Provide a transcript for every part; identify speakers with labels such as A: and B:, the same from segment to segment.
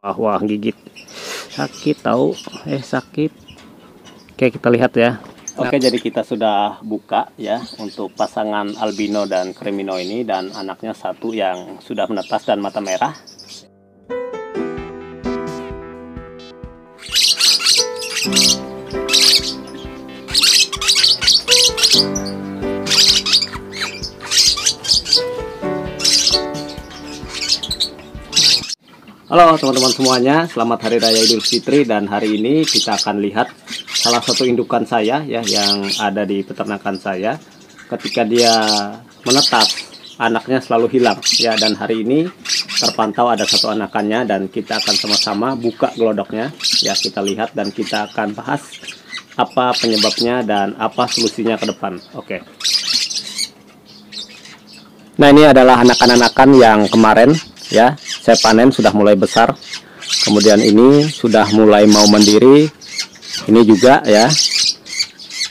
A: Wah, gigit sakit tahu, sakit. Oke, kita lihat ya. Oke, jadi kita sudah buka ya untuk pasangan albino dan cremino ini, dan anaknya satu yang sudah menetas dan mata merah. Halo teman-teman semuanya, selamat Hari Raya Idul Fitri, dan hari ini kita akan lihat salah satu indukan saya ya yang ada di peternakan saya. Ketika dia menetas, anaknya selalu hilang ya, dan hari ini terpantau ada satu anakannya, dan kita akan sama-sama buka glodoknya ya. Kita lihat dan kita akan bahas apa penyebabnya dan apa solusinya ke depan. Oke. Nah, ini adalah anakan-anakan yang kemarin ya saya panen, sudah mulai besar. Kemudian ini sudah mulai mau mandiri. Ini juga ya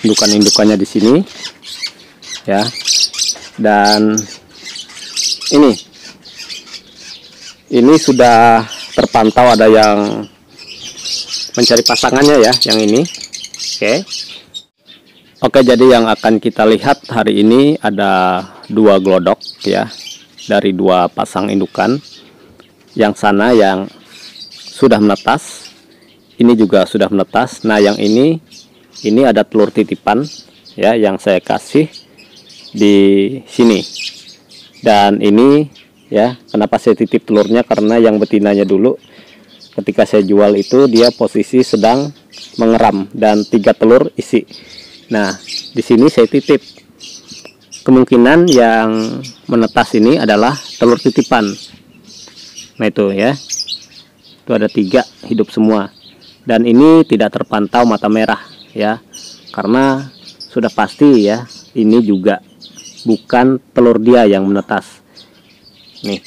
A: indukan-indukannya di sini ya. Dan ini sudah terpantau ada yang mencari pasangannya ya, yang ini. Oke, jadi yang akan kita lihat hari ini ada dua glodok ya, dari dua pasang indukan. Yang sana yang sudah menetas, ini juga sudah menetas. Nah, yang ini ada telur titipan ya yang saya kasih di sini. Dan ini ya, kenapa saya titip telurnya, karena yang betinanya dulu ketika saya jual itu dia posisi sedang mengeram dan 3 telur isi. Nah, di sini saya titip. Kemungkinan yang menetas ini adalah telur titipan. Nah, itu ya, itu ada 3 hidup semua, dan ini tidak terpantau mata merah ya, karena sudah pasti ya ini juga bukan telur dia yang menetas. Nih,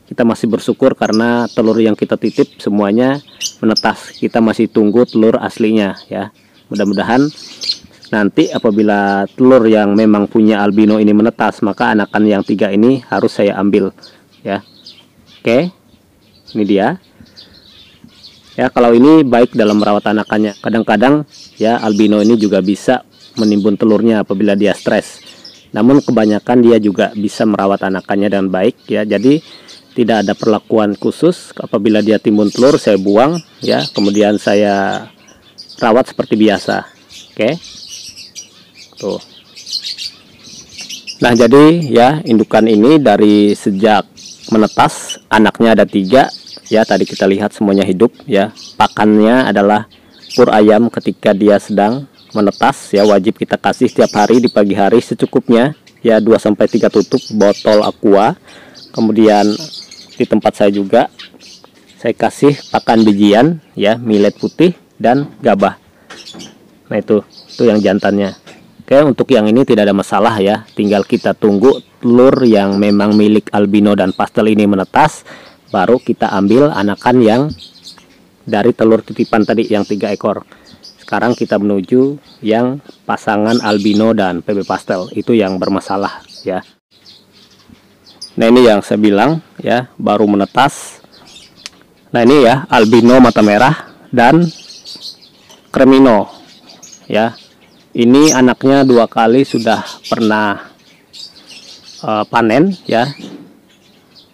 A: kita masih bersyukur karena telur yang kita titip semuanya menetas. Kita masih tunggu telur aslinya ya. Mudah-mudahan nanti apabila telur yang memang punya albino ini menetas, maka anakan yang 3 ini harus saya ambil ya. Oke, ini dia ya. Kalau ini baik dalam merawat anakannya. Kadang-kadang ya albino ini juga bisa menimbun telurnya apabila dia stres. Namun kebanyakan dia juga bisa merawat anakannya dengan baik ya. Jadi tidak ada perlakuan khusus. Apabila dia timbun telur, saya buang ya, kemudian saya rawat seperti biasa. Oke, tuh. Nah, jadi ya indukan ini dari sejak menetas anaknya ada 3 ya, tadi kita lihat semuanya hidup ya. Pakannya adalah pur ayam ketika dia sedang menetas ya, wajib kita kasih setiap hari di pagi hari secukupnya ya, 2-3 tutup botol aqua. Kemudian di tempat saya juga saya kasih pakan bijian ya, millet putih dan gabah. Nah, itu yang jantannya. Oke, untuk yang ini tidak ada masalah ya, tinggal kita tunggu telur yang memang milik albino dan pastel ini menetas, baru kita ambil anakan yang dari telur titipan tadi yang 3 ekor. Sekarang kita menuju yang pasangan albino dan PB pastel, itu yang bermasalah ya. Nah, ini yang saya bilang ya, baru menetas. Nah, ini ya albino mata merah dan cremino ya. Ini anaknya 2 kali sudah pernah panen ya,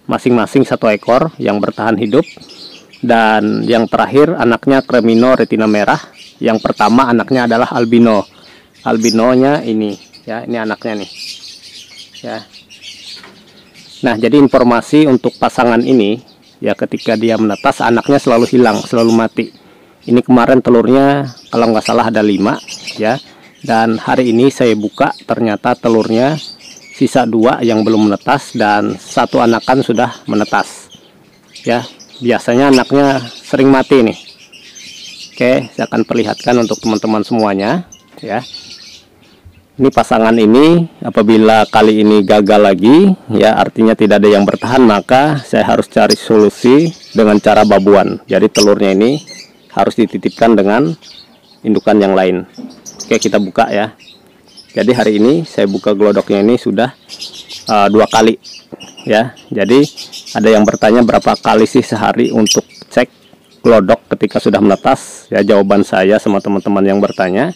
A: masing-masing 1 ekor yang bertahan hidup. Dan yang terakhir anaknya cremino retina merah. Yang pertama anaknya adalah albino. Albinonya ini ya, ini anaknya nih ya. Nah, jadi informasi untuk pasangan ini ya, ketika dia menetas anaknya selalu hilang, selalu mati. Ini kemarin telurnya kalau nggak salah ada 5 ya, dan hari ini saya buka ternyata telurnya sisa 2 yang belum menetas, dan 1 anakan sudah menetas ya. Biasanya anaknya sering mati nih. Oke, saya akan perlihatkan untuk teman-teman semuanya ya. Ini pasangan ini apabila kali ini gagal lagi ya, artinya tidak ada yang bertahan, maka saya harus cari solusi dengan cara babuan. Jadi telurnya ini harus dititipkan dengan indukan yang lain. Oke, kita buka ya. Jadi hari ini saya buka glodoknya ini sudah 2 kali ya. Jadi ada yang bertanya berapa kali sih sehari untuk cek glodok ketika sudah menetas? Ya, jawaban saya sama teman-teman yang bertanya,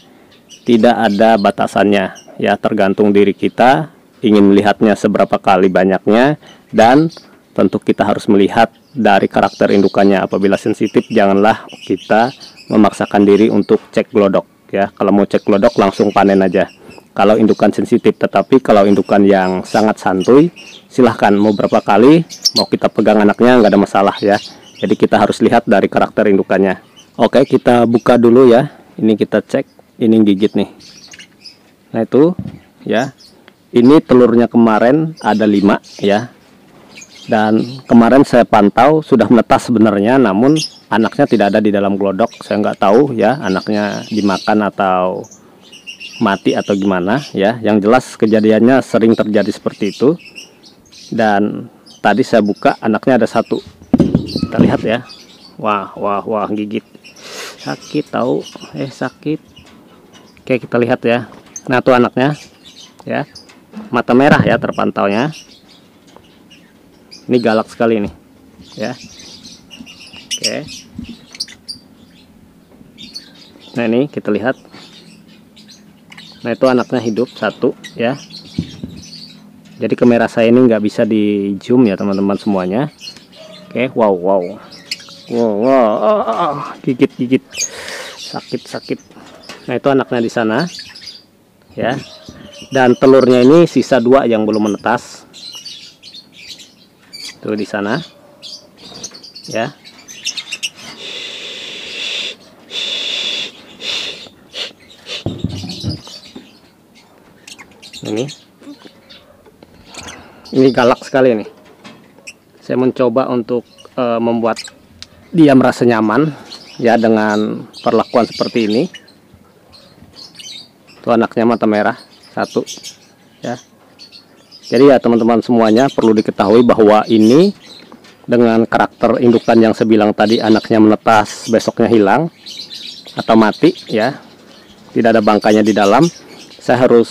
A: tidak ada batasannya ya, tergantung diri kita ingin melihatnya seberapa kali banyaknya, dan tentu kita harus melihat dari karakter indukannya. Apabila sensitif, janganlah kita memaksakan diri untuk cek glodok ya. Kalau mau cek glodok langsung panen aja kalau indukan sensitif. Tetapi kalau indukan yang sangat santuy, silahkan mau berapa kali mau kita pegang anaknya, nggak ada masalah ya. Jadi kita harus lihat dari karakter indukannya. Oke, kita buka dulu ya. Ini kita cek, ini gigit nih. Nah itu ya, ini telurnya kemarin ada 5 ya. Dan kemarin saya pantau sudah menetas sebenarnya, namun anaknya tidak ada di dalam glodok. Saya nggak tahu ya, anaknya dimakan atau mati atau gimana ya. Yang jelas kejadiannya sering terjadi seperti itu. Dan tadi saya buka, anaknya ada 1. Kita lihat ya. Wah, gigit. Sakit tahu, sakit. Oke, kita lihat ya. Nah, tuh anaknya ya. Mata merah ya terpantaunya. Ini galak sekali nih ya. Oke. Nah, ini kita lihat. Nah, itu anaknya hidup 1 ya. Jadi kamera saya ini nggak bisa di zoom ya teman-teman semuanya. Oke, wow, gigit, sakit. Nah, itu anaknya di sana ya. Dan telurnya ini sisa 2 yang belum menetas. Tuh di sana ya. Ini galak sekali nih. Saya mencoba untuk membuat dia merasa nyaman ya dengan perlakuan seperti ini. Tuh anaknya mata merah 1 ya. Jadi ya teman-teman semuanya perlu diketahui bahwa ini dengan karakter indukan yang saya bilang tadi, anaknya menetas besoknya hilang atau mati ya, tidak ada bangkanya di dalam, saya harus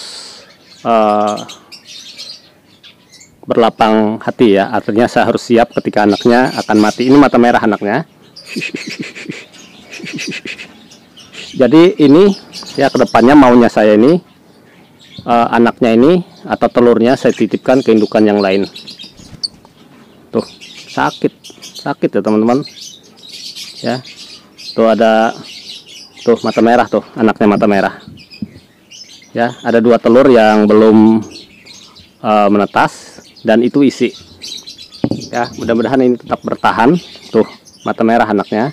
A: berlapang hati ya. Artinya saya harus siap ketika anaknya akan mati. Ini mata merah anaknya. Jadi ini ya kedepannya maunya saya ini anaknya ini atau telurnya saya titipkan ke indukan yang lain. Tuh sakit ya teman-teman ya. Tuh ada tuh mata merah, tuh anaknya mata merah ya. Ada 2 telur yang belum menetas dan itu isi ya. Mudah-mudahan ini tetap bertahan. Tuh mata merah anaknya.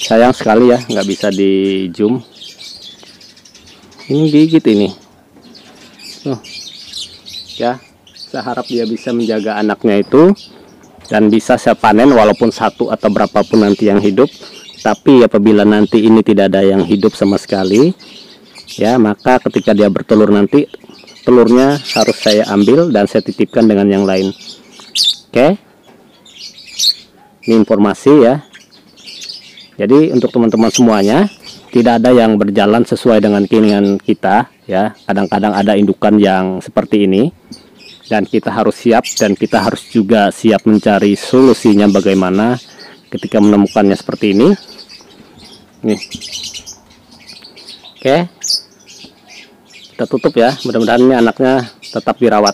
A: Sayang sekali ya nggak bisa di zoom. Ini gigit ini. Ya, saya harap dia bisa menjaga anaknya itu dan bisa saya panen walaupun 1 atau berapapun nanti yang hidup. Tapi apabila nanti ini tidak ada yang hidup sama sekali ya, maka ketika dia bertelur nanti telurnya harus saya ambil dan saya titipkan dengan yang lain. Oke, ini informasi ya. Jadi untuk teman-teman semuanya, tidak ada yang berjalan sesuai dengan keinginan kita ya. Kadang-kadang ada indukan yang seperti ini dan kita harus siap, dan kita harus juga siap mencari solusinya bagaimana ketika menemukannya seperti ini. Nih. Oke. Kita tutup ya. Mudah-mudahan ini anaknya tetap dirawat.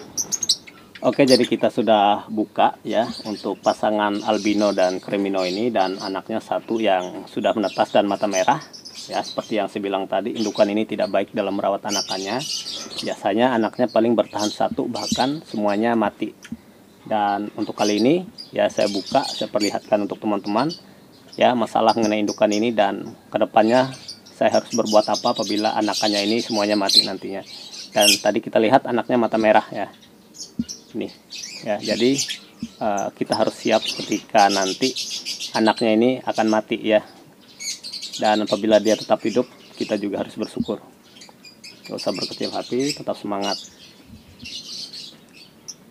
A: Oke, jadi kita sudah buka ya untuk pasangan albino dan crimino ini, dan anaknya 1 yang sudah menetas dan mata merah. Ya, seperti yang saya bilang tadi, indukan ini tidak baik dalam merawat anakannya. Biasanya anaknya paling bertahan 1, bahkan semuanya mati. Dan untuk kali ini ya saya buka, saya perlihatkan untuk teman-teman ya masalah mengenai indukan ini, dan kedepannya saya harus berbuat apa apabila anakannya ini semuanya mati nantinya. Dan tadi kita lihat anaknya mata merah ya. Nih ya, jadi kita harus siap ketika nanti anaknya ini akan mati ya. Dan apabila dia tetap hidup, kita juga harus bersyukur. Gak usah berkecil hati, tetap semangat.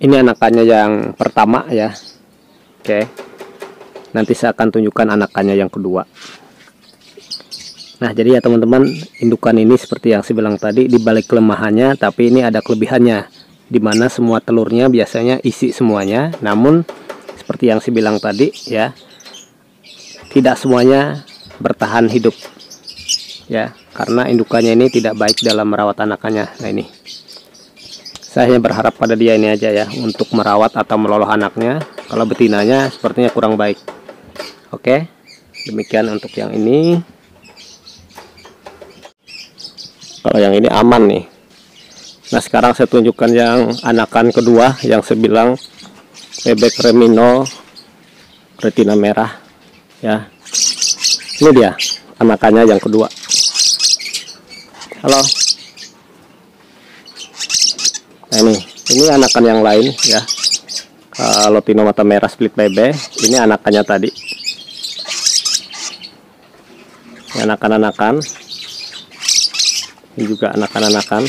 A: Ini anakannya yang pertama ya. Oke, nanti saya akan tunjukkan anakannya yang kedua. Nah, jadi ya teman-teman, indukan ini seperti yang saya bilang tadi, di balik kelemahannya, tapi ini ada kelebihannya, dimana semua telurnya biasanya isi semuanya. Namun seperti yang saya bilang tadi ya, tidak semuanya bertahan hidup ya, karena indukannya ini tidak baik dalam merawat anakannya. Nah ini saya hanya berharap pada dia ini aja ya, untuk merawat atau meloloh anaknya. Kalau betinanya sepertinya kurang baik. Oke, demikian untuk yang ini. Kalau yang ini aman nih. Nah sekarang saya tunjukkan yang anakan kedua, yang saya bilang bebek remino retina merah ya. Ini dia anakannya yang kedua. Halo. Nah ini anakan yang lain ya. Lotino mata merah split bebe. Ini anakannya tadi. Ini anakan-anakan. Ini juga anakan-anakan.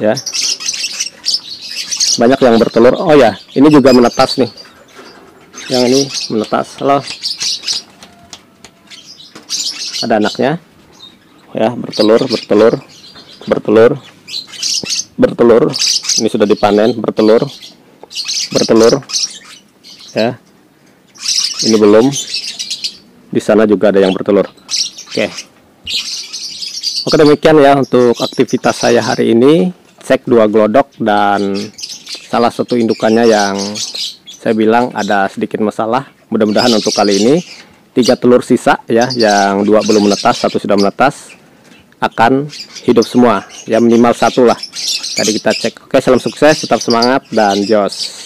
A: Ya. Banyak yang bertelur. Oh ya, ini juga menetas nih. Yang ini menetas. Halo. Ada anaknya. Ya, bertelur. Ini sudah dipanen, bertelur. Ya. Ini belum. Di sana juga ada yang bertelur. Oke, demikian ya untuk aktivitas saya hari ini. Cek 2 glodok dan salah satu indukannya yang saya bilang ada sedikit masalah. Mudah-mudahan untuk kali ini 3 telur sisa ya, yang 2 belum menetas, 1 sudah menetas, akan hidup semua ya, minimal 1 lah. Tadi kita cek. Oke, salam sukses, tetap semangat dan jos.